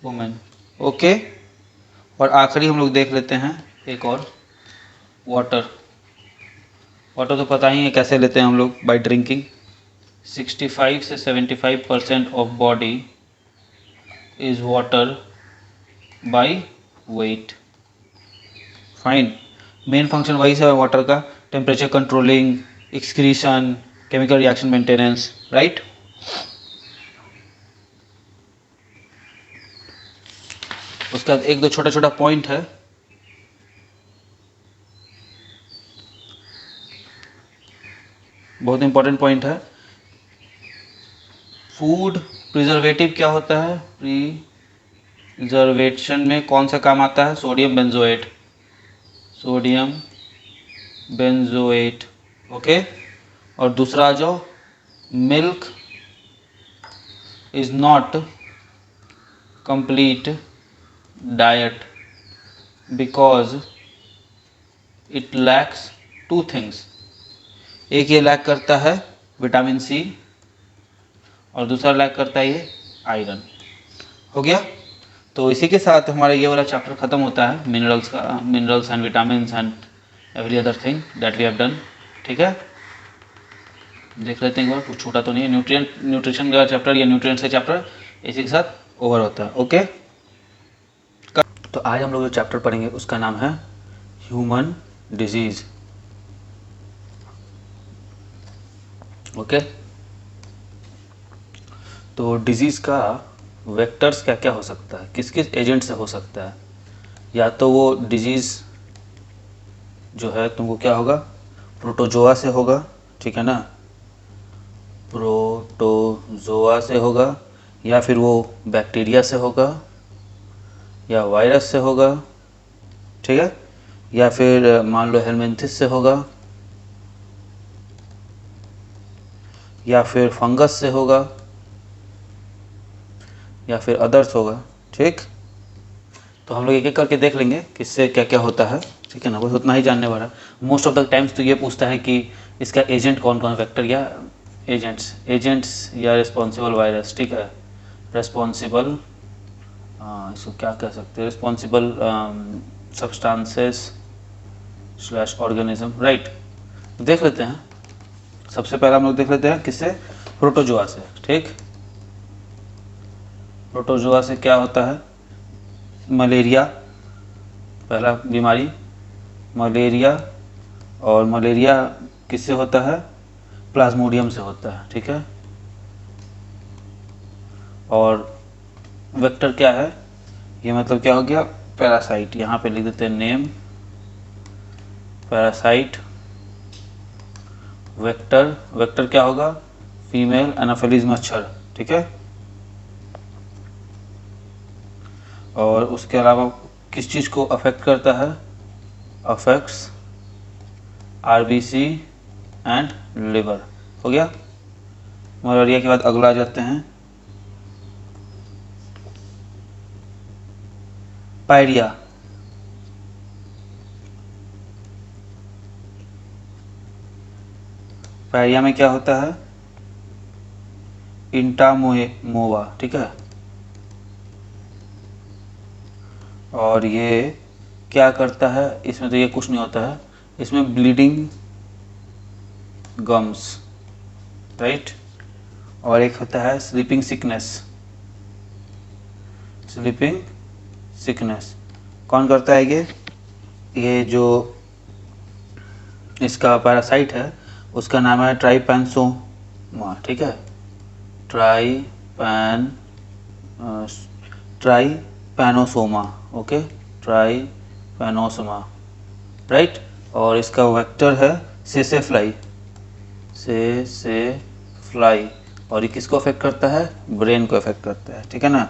Speaker 2: women. Okay, और आखिरी हम लोग देख लेते हैं एक और, वाटर। वाटर तो पता ही है कैसे लेते हैं हम लोग, बाय ड्रिंकिंग। 65 से 75% of body is water by weight. Fine, main function वही है वाटर का, temperature controlling, excretion, chemical reaction maintenance, right. उसके बाद एक दो छोटा छोटा पॉइंट है। बहुत इंपॉर्टेंट पॉइंट है। फूड प्रिजर्वेटिव क्या होता है? प्रिजर्वेशन में कौन सा काम आता है? Sodium benzoate, sodium benzoate, okay. और दूसरा जो milk is not complete diet because it lacks two things. एक ये लैक करता है विटामिन सी, और दूसरा लैक करता है ये आयरन। हो गया। तो इसी के साथ हमारा ये वाला चैप्टर ख़त्म होता है, मिनरल्स का, minerals and vitamins and every other thing that we have done. ठीक है, देख लेते हैं एक बार, कुछ छूटा तो नहीं है। न्यूट्रिशन का चैप्टर या न्यूट्रिएंट्स का चैप्टर इसी के साथ ओवर होता है। ओके, तो आज हम लोग जो चैप्टर पढ़ेंगे उसका नाम है ह्यूमन डिजीज़। ओके, तो डिजीज़ का वेक्टर्स क्या क्या हो सकता है, किस किस एजेंट से हो सकता है। या तो वो डिजीज़ जो है तुमको क्या होगा, प्रोटोजोआ से होगा, ठीक है ना, प्रोटोजोआ से होगा, या फिर वो बैक्टीरिया से होगा, या वायरस से होगा, ठीक है, या फिर मान लो हेलमिंथिस से होगा, या फिर फंगस से होगा, या फिर अदर्स होगा। ठीक, तो हम लोग एक एक करके देख लेंगे किससे क्या क्या होता है, ठीक है ना, बस उतना ही जानने वाला। मोस्ट ऑफ द टाइम्स तो ये पूछता है कि इसका एजेंट कौन कौन, वेक्टर या एजेंट्स या रिस्पॉन्सिबल वायरस, ठीक है, रिस्पॉन्सिबल, इसको क्या कह सकते हैं, रिस्पॉन्सिबल सब्सटेंसेस / ऑर्गेनिज्म, राइट। देख लेते हैं, सबसे पहला हम लोग देख लेते हैं किससे, प्रोटोजोआ से। ठीक, प्रोटोजोआ से क्या होता है, मलेरिया, पहला बीमारी मलेरिया, और मलेरिया किससे होता है, प्लाज्मोडियम से होता है, ठीक है। और वेक्टर क्या है, ये मतलब क्या हो गया, पैरासाइट, यहाँ पे लिख देते हैं नेम, पैरासाइट। वेक्टर क्या होगा, फीमेल एनाफिलीज मच्छर, ठीक है। और उसके अलावा किस चीज़ को अफेक्ट करता है, अफेक्ट्स आरबीसी एंड लिवर। हो गया। मलेरिया के बाद अगला आ जाते हैं पायरिया। पायरिया में क्या होता है, इंटामोवा, ठीक है। और ये क्या करता है, इसमें तो ये कुछ नहीं होता है, इसमें ब्लीडिंग गम्स, राइट। और एक होता है स्लीपिंग सिकनेस, कौन करता है ये जो इसका पैरासाइट है उसका नाम है ट्राइपैनोसोमा, ठीक है, ट्राइपैनोसोमा, ओके, ट्राइपैनोसोमा, राइट। और इसका वेक्टर है सेसेफ्लाई, और ये किसको अफेक्ट करता है, ब्रेन को अफेक्ट करता है, ठीक है ना।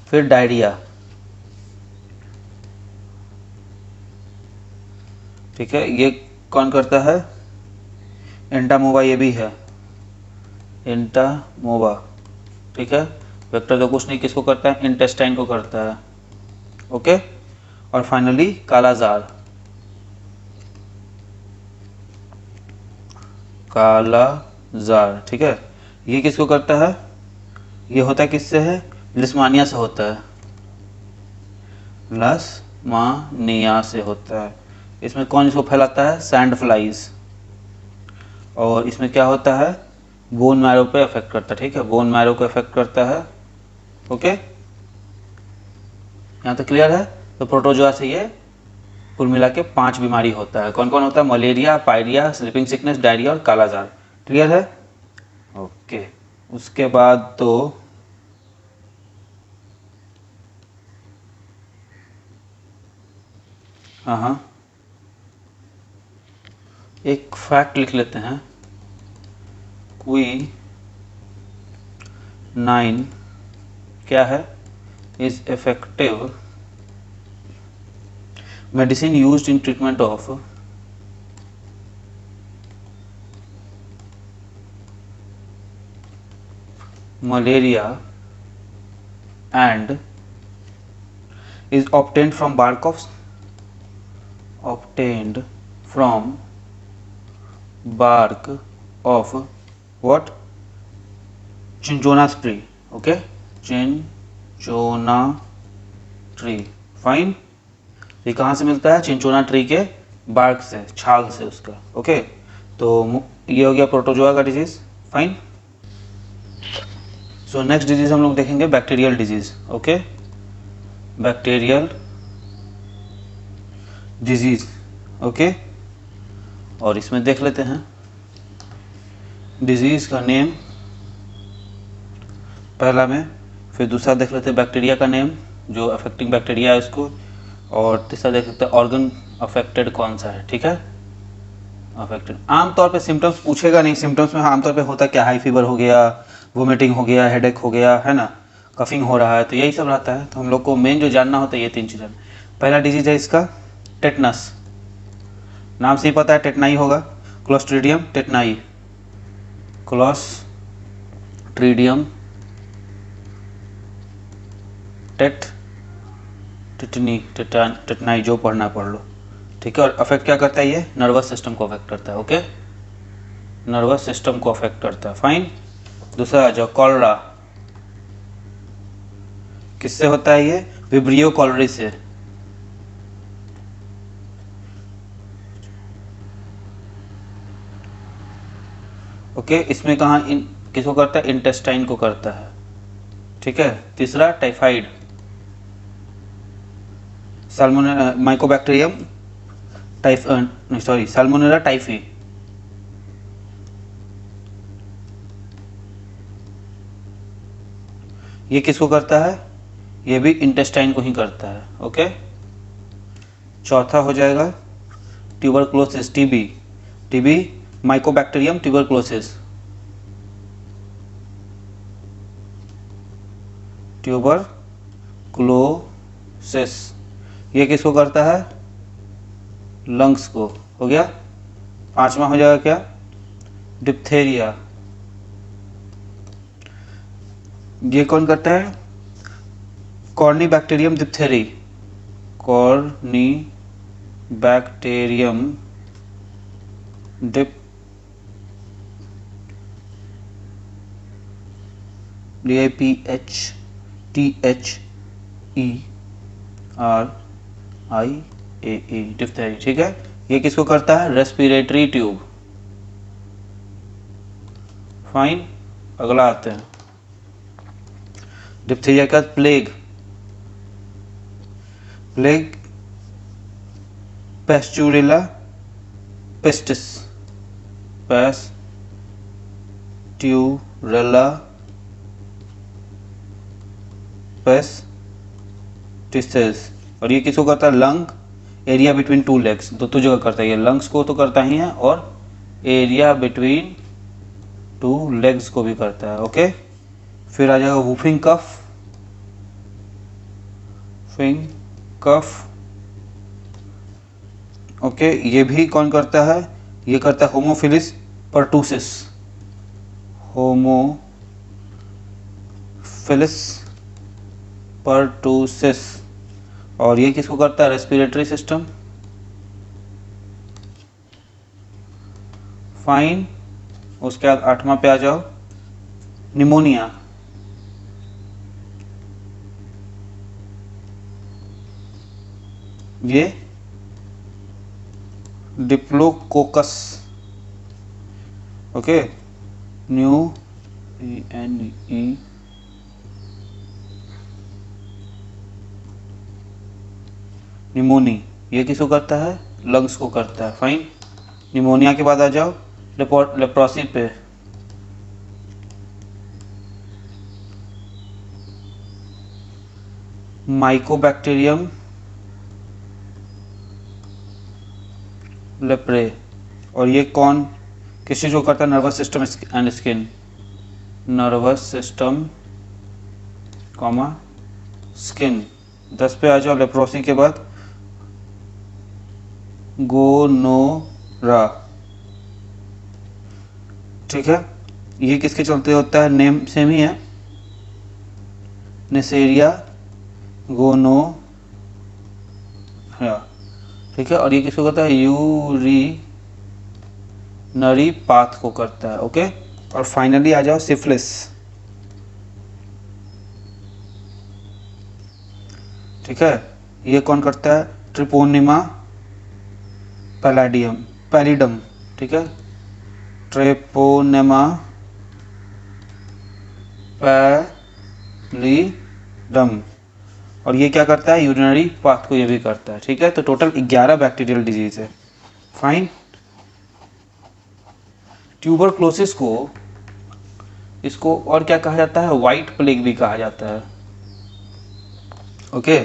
Speaker 2: फिर डायरिया, ठीक है, ये कौन करता है, एंटामोवा, ये भी है एंटामोवा, ठीक है। वेक्टर तो कुछ नहीं, किसको करता है, इंटेस्टाइन को करता है, ओके। और फाइनली कालाजार, कालाजार, ठीक है। ये किसको करता है? ये होता है किससे है? लिस्मानिया से होता है, लिस्मानिया से होता है। इसमें कौन इसको फैलाता है? Sand flies. और इसमें क्या होता है? बोन मैरो पे अफेक्ट करता है, ठीक है, बोन मैरो को अफेक्ट करता है। ओके, यहाँ तक क्लियर है? तो प्रोटोजोआ से ये कुल मिला के 5 बीमारी होता है। कौन कौन होता है? Malaria, pyorrhoea, sleeping sickness, diarrhoea और कालाजार। क्लियर है? ओके, उसके बाद तो हाँ, एक फैक्ट लिख लेते हैं। क्विनाइन क्या है? Is effective medicine used in treatment of malaria and is obtained from bark of what? Cinchona tree. Okay, Cinchona tree. Fine. ये कहाँ से मिलता है? चिंचोना ट्री के बार्क से, छाल से उसका। ओके, तो ये हो गया प्रोटोजोआ का disease. Fine. So next disease हम लोग देखेंगे bacterial disease. Okay, bacterial disease. Okay, और इसमें देख लेते हैं डिजीज का नेम पहला में, फिर दूसरा देख लेते हैं बैक्टीरिया का नेम जो अफेक्टिंग बैक्टीरिया है उसको, और तीसरा देख लेते हैं ऑर्गन अफेक्टेड कौन सा है। ठीक है, अफेक्टेड। आमतौर पे सिम्टम्स पूछेगा नहीं, सिम्टम्स में आमतौर पे होता क्या? हाई फीवर हो गया, वोमिटिंग हो गया, हेडेक हो गया, है ना, कफिंग हो रहा है, तो यही सब रहता है। तो हम लोग को मेन जो जानना होता है ये 3 चीज़ें। पहला डिजीज है इसका टेटनस, नाम से ही पता है टेटनाई होगा। क्लोस्ट्रीडियम टेटनाई, क्लोस्ट्रीडियम टेटनाई, जो पढ़ना पढ़ लो। ठीक है, और अफेक्ट क्या करता है? ये नर्वस सिस्टम को अफेक्ट करता है। ओके, नर्वस सिस्टम को अफेक्ट करता है। फाइन। दूसरा जो कॉलरा, किससे होता है? ये विब्रियो कॉलरी से। ओके, इसमें कहाँ किसको करता है? इंटेस्टाइन को करता है। ठीक है। तीसरा typhoid, salmonella Mycobacterium salmonella typhi. ये किसको करता है? ये भी इंटेस्टाइन को ही करता है। ओके, चौथा हो जाएगा ट्यूबरक्लोसिस, टीबी माइकोबैक्टीरियम ट्यूबरक्लोसिस, ये किसको करता है? लंग्स को। हो गया। पांचवा हो जाएगा क्या? डिप्थेरिया, ये कौन करता है? Corny bacterium diphtheriae, corny bacterium DIPHTHERIA, diphtheriae. ठीक है, ये किसको करता है? Respiratory tube. फाइन। अगला आते हैं डिप्थीरिया का प्लेग, पेस्चुरिला पेस्टिस, पेस्टिसेस। और ये किसको करता है? लंग एरिया बिटवीन 2 लेग्स, दो जगह करता है। ये लंग्स को तो करता ही है और एरिया बिटवीन 2 लेग्स को भी करता है। ओके, फिर आ जाएगा वूफिंग कफ, ओके, ये भी कौन करता है? ये करता है होमोफिलिस पर्टूसिस। और ये किसको करता है? Respiratory system. फाइन। उसके बाद 8वां पे आ जाओ, निमोनिया। ये diplococcus, okay, new E pneumoniae, ये किसको करता है? लंग्स को करता है। फाइन। निमोनिया के बाद आ जाओ लेप्रोसी पे, माइकोबैक्टीरियम लेप्रे, और ये कौन किस चीज़ को करता है? Nervous system and skin, nervous system comma skin. 10 पे आ जाओ लेप्रोसी के बाद, गोनोरा, ठीक है। ये किसके चलते होता है? नेम सेम ही है, नेसेरिया गोनोरा, ठीक है। और ये किसको करता है? यूरिनरी पाथ को करता है, ओके। और फाइनली आ जाओ सिफिलिस, ठीक है। ये कौन करता है? ट्रिपोनिमा पैलिडम, ठीक है, ट्रेपोनेमा पैलिडम। और ये क्या करता है? यूरिनरी पाथ को ये भी करता है, ठीक है। तो टोटल 11 बैक्टीरियल डिजीज है। फाइन। ट्यूबरक्लोसिस को, इसको और क्या कहा जाता है? व्हाइट प्लेग भी कहा जाता है, ओके।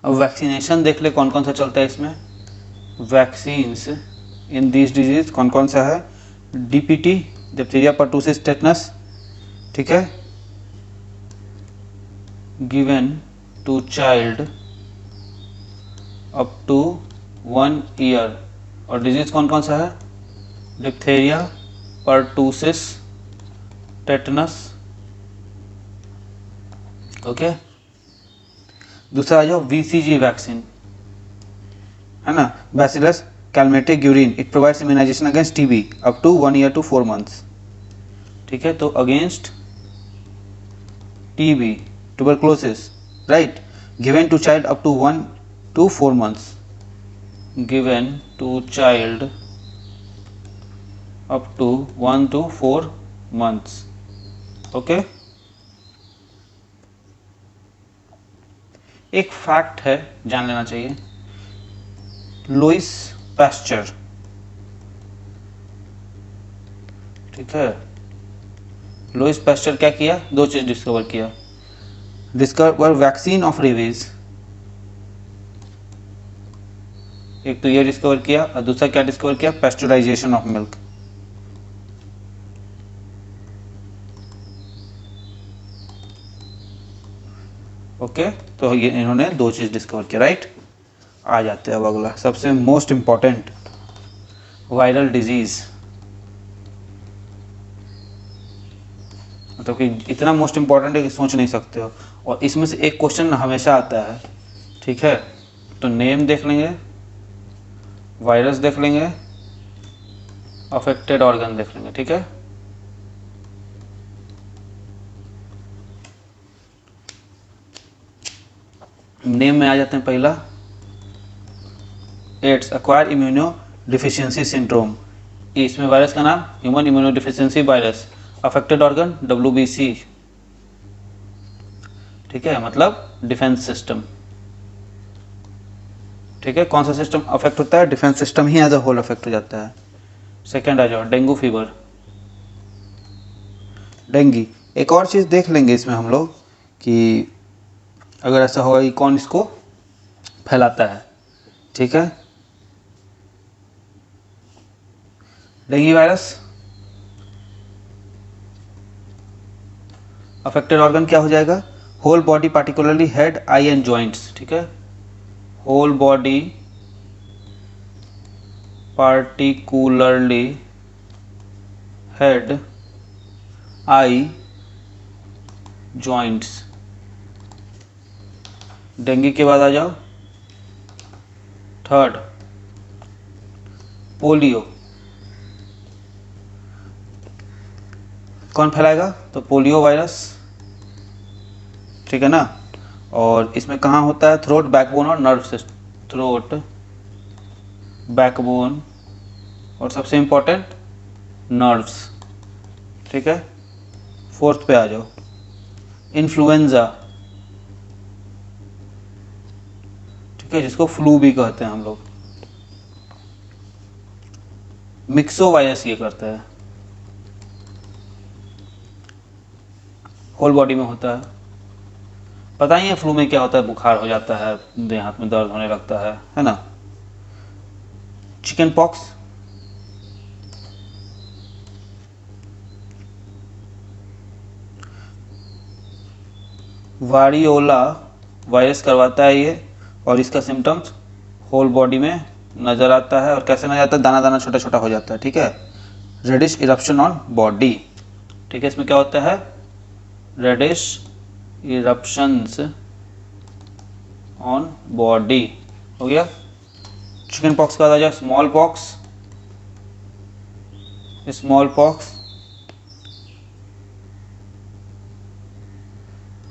Speaker 2: अब वैक्सीनेशन देख ले कौन कौन सा चलता है इसमें। वैक्सीन्स इन दिस डिजीज कौन कौन सा है? डीपीटी, डिप्थीरिया पर्टूसिस टेटनस, ठीक है, given to child up to 1 year. और डिजीज कौन कौन सा है? Diphtheria pertussis tetanus, okay. दूसरा आ जाओ VCG वैक्सीन, है ना, bacillus Calmette urine, it provides immunisation against TB up to 1 year to 4 months, ठीक है। तो against TB, tuberculosis, right, given to child up to 1 to 4 months, given to child up to 1 to 4 months, okay। एक fact है, जान लेना चाहिए। Louis pasture, ठीक है, लुइस पैस्चर क्या किया? 2 चीज डिस्कवर किया। डिस्कवर वैक्सीन ऑफ रेबीज, एक तो ये डिस्कवर किया, और दूसरा क्या डिस्कवर किया? Pasteurisation of milk, okay. तो ये इन्होंने 2 चीज डिस्कवर किया, राइट। आ जाते हैं अब अगला, सबसे मोस्ट इंपॉर्टेंट, वायरल डिजीज। मतलब कि इतना मोस्ट इंपॉर्टेंट है कि सोच नहीं सकते हो। और इसमें से एक क्वेश्चन हमेशा आता है, ठीक है। तो नेम देख लेंगे, वायरस देख लेंगे, अफेक्टेड ऑर्गन देख लेंगे, ठीक है। नेम में आ जाते हैं पहला, AIDS, acquire immunodeficiency syndrome. इसमें वायरस का नाम human immunodeficiency virus, affected organ WBC, ठीक है, मतलब डिफेंस सिस्टम, ठीक है। कौन सा सिस्टम अफेक्ट होता है? डिफेंस सिस्टम ही एज अ होल अफेक्ट हो जाता है। सेकेंड आ जाओ, डेंगू फीवर, डेंगी। एक और चीज़ देख लेंगे इसमें हम लोग कि अगर ऐसा होगा कि कौन इसको फैलाता है, ठीक है। डेंगी वायरस, अफेक्टेड ऑर्गन क्या हो जाएगा? Whole body, particularly head, eye and joints, ठीक है। Whole body particularly head, eye, joints, dengue के बाद आ जाओ थर्ड पोलियो। कौन फैलाएगा? तो पोलियो वायरस, ठीक है ना। और इसमें कहाँ होता है? थ्रोट, बैकबोन और नर्व सिस्टम। थ्रोट, बैकबोन और सबसे इम्पोर्टेंट नर्व्स, ठीक है। फोर्थ पे आ जाओ, इन्फ्लुएंजा, ठीक है, जिसको फ्लू भी कहते हैं हम लोग। मिक्सो वायरस ये करता है, होल बॉडी में होता है। पता ही है फ्लू में क्या होता है, बुखार हो जाता है, देह हाथ में दर्द होने लगता है ना। चिकन पॉक्स, वारियोला वायरस करवाता है ये, और इसका सिम्टम्स होल बॉडी में नज़र आता है। और कैसे नजर आता है? दाना दाना छोटा छोटा हो जाता है, ठीक है। रेडिश इरप्शन ऑन बॉडी, ठीक है। इसमें क्या होता है? रेडिश इरप्शंस ऑन बॉडी, हो गया। चिकन पॉक्स का आ जाए small pox, small pox,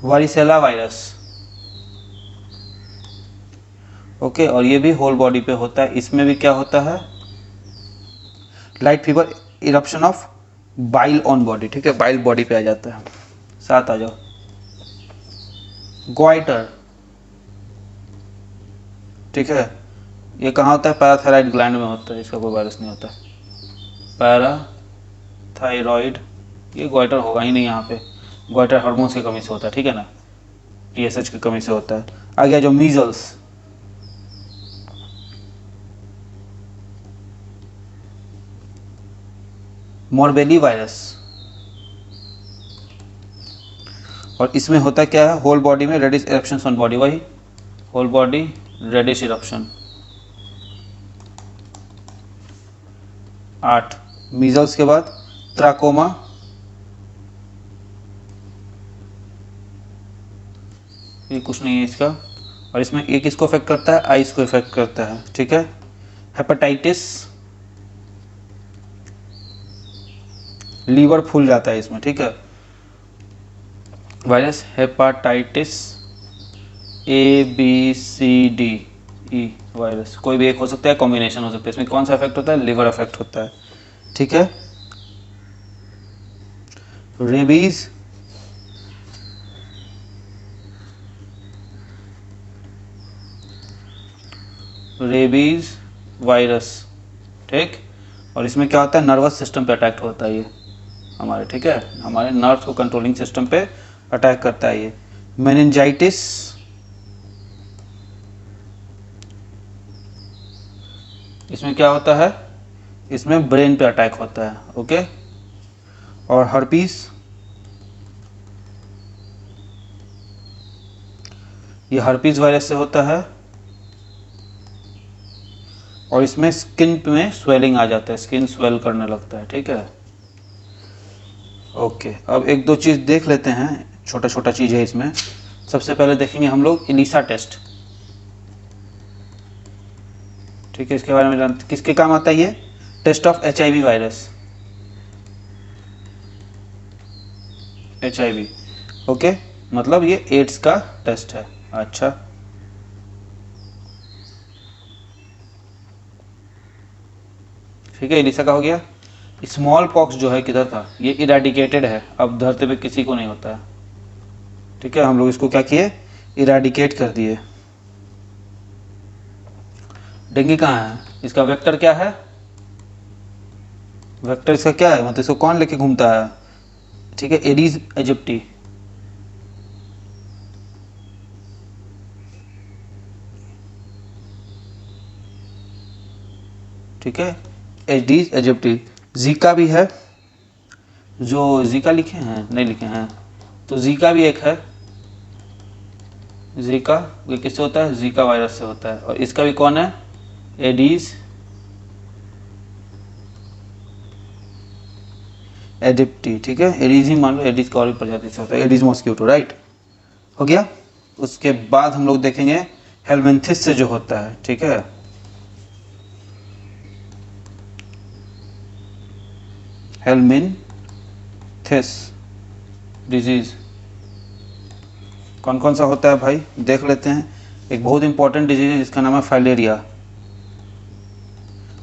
Speaker 2: varicella virus, okay. और ये भी होल बॉडी पे होता है। इसमें भी क्या होता है? Light fever, eruption of bile on body, ठीक है, बाइल बॉडी पे आ जाता है। साथ आ जाओ ग्वाइटर, ठीक है। ये कहाँ होता है? पैराथायरॉइड ग्लैंड में होता है, इसका कोई वायरस नहीं होता। पैराथायरॉइड, ये ग्वाइटर होगा ही नहीं यहाँ पे। ग्वाइटर हार्मोन्स की कमी से होता है, ठीक है ना, TSH की कमी से होता है। आ गया जो मीजल्स, मोरबेली वायरस, और इसमें होता क्या है? होल बॉडी में रेडिश इरप्शंस ऑन बॉडी, वही whole body reddish eruption. 8 measles के बाद ट्राकोमा, ये कुछ नहीं है इसका। और इसमें एक किसको इफेक्ट करता है? आइस को इफेक्ट करता है, ठीक है। हेपेटाइटिस, लीवर फूल जाता है इसमें, ठीक है। वायरस हेपाटाइटिस ABCDE वायरस, कोई भी एक हो सकता है, कॉम्बिनेशन हो सकता है। इसमें कौन सा इफेक्ट होता है? लिवर इफेक्ट होता है, ठीक है। रेबीज, रेबीज वायरस, ठीक। और इसमें क्या होता है? नर्वस सिस्टम पे अटैक होता है ये हमारे, ठीक है, हमारे नर्व्स को कंट्रोलिंग सिस्टम पे अटैक करता है ये। मेनिंजाइटिस, इसमें क्या होता है? इसमें ब्रेन पे अटैक होता है, ओके। और हर्पीस, ये हर्पीस वायरस से होता है, और इसमें स्किन में स्वेलिंग आ जाता है, स्किन स्वेल करने लगता है, ठीक है, ओके। अब एक दो चीज़ देख लेते हैं, छोटा छोटा चीज़ है इसमें। सबसे पहले देखेंगे हम लोग इलीसा टेस्ट, ठीक है। इसके बारे में जानते, किसके काम आता है ये? Test of HIV virus, HIV, okay, मतलब ये एड्स का टेस्ट है। अच्छा, ठीक है, इलीसा का हो गया। स्मॉल पॉक्स जो है किधर था? ये इरेडिकेटेड है, अब धरती पे किसी को नहीं होता है, ठीक है। हम लोग इसको क्या किए? इरेडिकेट कर दिए। डेंगू कहाँ है? इसका वेक्टर क्या है? वेक्टर इसका क्या है? मतलब इसको कौन लेके घूमता है? ठीक है, एडीज एजिप्टी, ठीक है, एडीज एजिप्टी। जीका भी है, जो जीका लिखे हैं, नहीं लिखे हैं, तो जीका भी एक है। जीका ये किससे होता है? जीका वायरस से होता है। और इसका भी कौन है? एडीज एजिप्टी, ठीक है, एडीज ही मान लो, एडीज का और भी प्रजाति से होता है, एडीज मॉस्किटो, राइट, हो गया। उसके बाद हम लोग देखेंगे हेलमिंथिस से जो होता है, ठीक है। हेलमिंथिस डिजीज कौन कौन सा होता है भाई, देख लेते हैं। एक बहुत इंपॉर्टेंट डिजीज है जिसका नाम है फाइलेरिया।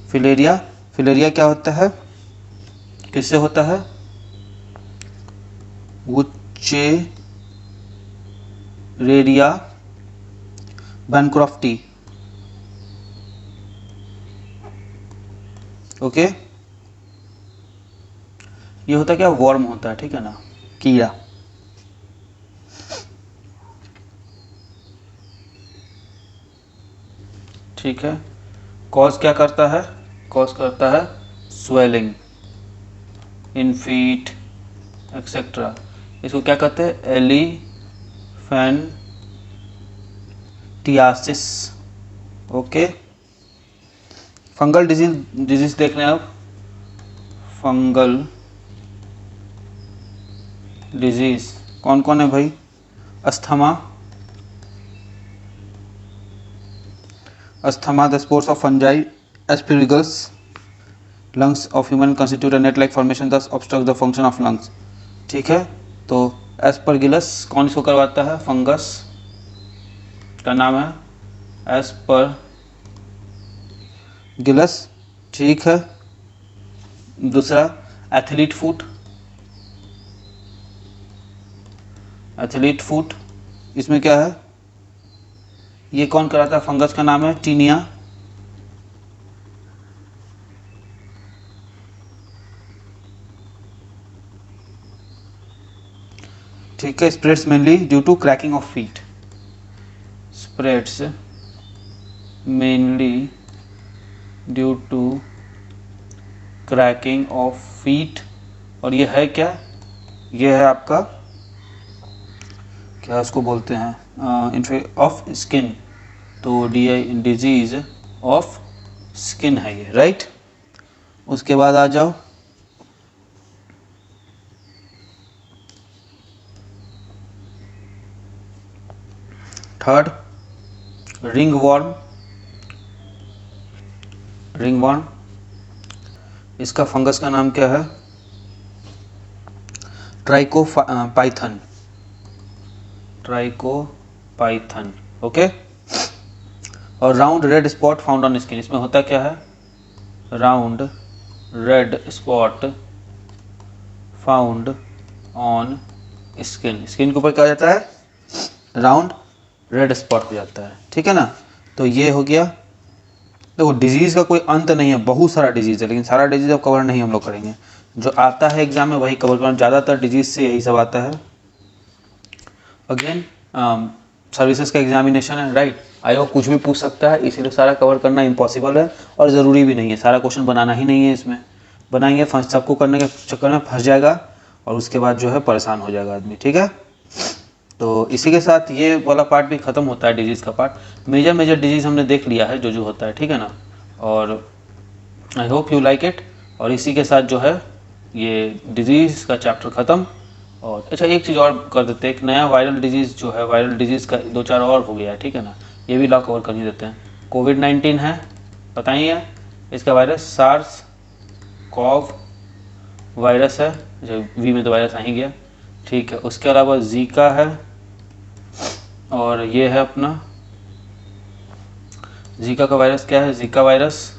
Speaker 2: फिलेरिया, फिलेरिया क्या होता है, किससे होता है? वुचेरेरिया बैनक्रॉफ्टी। ओके, ये होता क्या, वर्म होता है, ठीक है ना, कीड़ा। ठीक है, कॉज क्या करता है, कॉज करता है स्वेलिंग इन फीट एक्सेट्रा। इसको क्या कहते हैं, एलिफेंटियासिस। ओके, फंगल डिजीज देख लें अब। फंगल डिजीज कौन कौन है भाई? Asthma, asthma the spores of fungi aspergillus lungs of human constitute a net like formation thus obstruct the function of lungs. ठीक है, तो एस्परगिलस कौन इसको करवाता है? फंगस का नाम है एस्परगिलस। ठीक है, दूसरा एथलीट फुट, एथलीट फुट इसमें क्या है, ये कौन कराता है? फंगस का नाम है टीनिया। ठीक है, spreads mainly due to cracking of feet, spreads mainly due to cracking of feet. और ये है क्या, ये है आपका क्या उसको बोलते हैं, इन्फेक्शन ऑफ स्किन। तो डिजीज ऑफ स्किन है ये, राइट। उसके बाद आ जाओ third, ringworm. Ringworm, इसका फंगस का नाम क्या है? Trichophyton, trichophyton. ओके, और round red spot found on skin, इसमें होता क्या है? Round red spot found on skin, skin के ऊपर क्या हो जाता है? राउंड रेड स्पॉट हो जाता है। ठीक है ना, तो ये हो गया। देखो डिजीज़ का कोई अंत नहीं है, बहुत सारा डिजीज़ है, लेकिन सारा डिजीज़ अब कवर नहीं हम लोग करेंगे। जो आता है एग्जाम में वही कवर करना, ज़्यादातर डिजीज़ से यही सब आता है। अगेन सर्विसेज का एग्जामिनेशन है, राइट। आयोग कुछ भी पूछ सकता है, इसीलिए सारा कवर करना इम्पॉसिबल है और ज़रूरी भी नहीं है। सारा क्वेश्चन बनाना ही नहीं है, इसमें बनाएंगे सबको करने के चक्कर में फंस जाएगा और उसके बाद जो है परेशान हो जाएगा आदमी। ठीक है, तो इसी के साथ ये वाला पार्ट भी ख़त्म होता है, डिजीज़ का पार्ट। मेजर डिजीज़ हमने देख लिया है जो होता है, ठीक है ना। और I hope you like it. और इसी के साथ जो है ये डिजीज़ का चैप्टर ख़त्म। और अच्छा, एक चीज़ और कर देते हैं, एक नया वायरल डिजीज़ जो है, वायरल डिजीज़ का 2-4 और हो गया है, ठीक है ना। ये भी ला कवर कर ही देते हैं। कोविड-19 है, पता ही है, इसका वायरस सार्स कॉव वायरस है, जो वी में तो वायरस आ ही गया। ठीक है, उसके अलावा जीका है, और ये है अपना जीका का वायरस क्या है? Zika virus,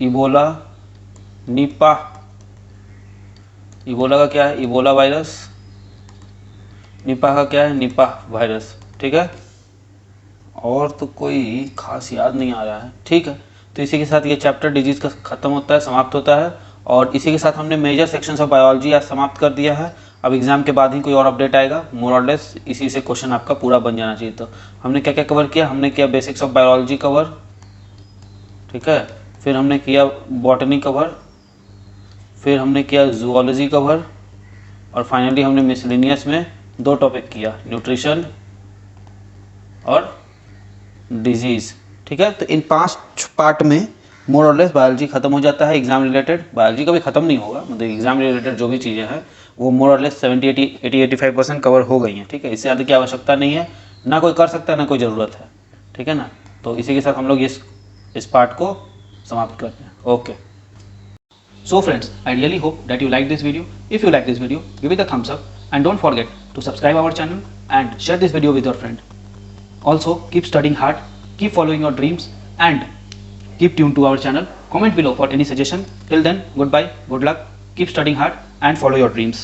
Speaker 2: Ebola, Nipah, Ebola का क्या है? इबोला वायरस, निपा का क्या है? Nipah virus. ठीक है, और तो कोई खास याद नहीं आ रहा है। ठीक है, तो इसी के साथ ये चैप्टर डिजीज का ख़त्म होता है, समाप्त होता है। और इसी के साथ हमने मेजर सेक्शंस ऑफ बायोलॉजी आज समाप्त कर दिया है। अब एग्जाम के बाद ही कोई और अपडेट आएगा, मोर और लेस इसी से क्वेश्चन आपका पूरा बन जाना चाहिए। तो हमने क्या क्या कवर किया? हमने किया बेसिक्स ऑफ बायोलॉजी कवर, ठीक है, फिर हमने किया बॉटनी कवर, फिर हमने किया जूलॉजी कवर, और फाइनली हमने मिसलेनियस में 2 टॉपिक किया, न्यूट्रिशन और डिजीज़। ठीक है, तो इन 5 पार्ट में मोर और लेस बायोलॉजी खत्म हो जाता है। एग्जाम रिलेटेड बायोलॉजी का भी खत्म नहीं होगा, मतलब एग्जाम रिलेटेड जो भी चीज़ें हैं वो मोर और लेस 70-80-85% कवर हो गई हैं। ठीक है, इससे ज़्यादा की आवश्यकता नहीं है, ना कोई कर सकता है ना कोई ज़रूरत है। ठीक है ना, तो इसी के साथ हम लोग इस पार्ट को समाप्त करते हैं। Okay.
Speaker 1: So friends, I really hope that you like this video. If you like this video, give it a thumbs up and don't forget to subscribe our channel and share this video with your friend. Also, keep studying hard, keep following your dreams and keep tuned to our channel. Comment below for any suggestion. Till then, goodbye, good luck, keep studying hard and follow your dreams.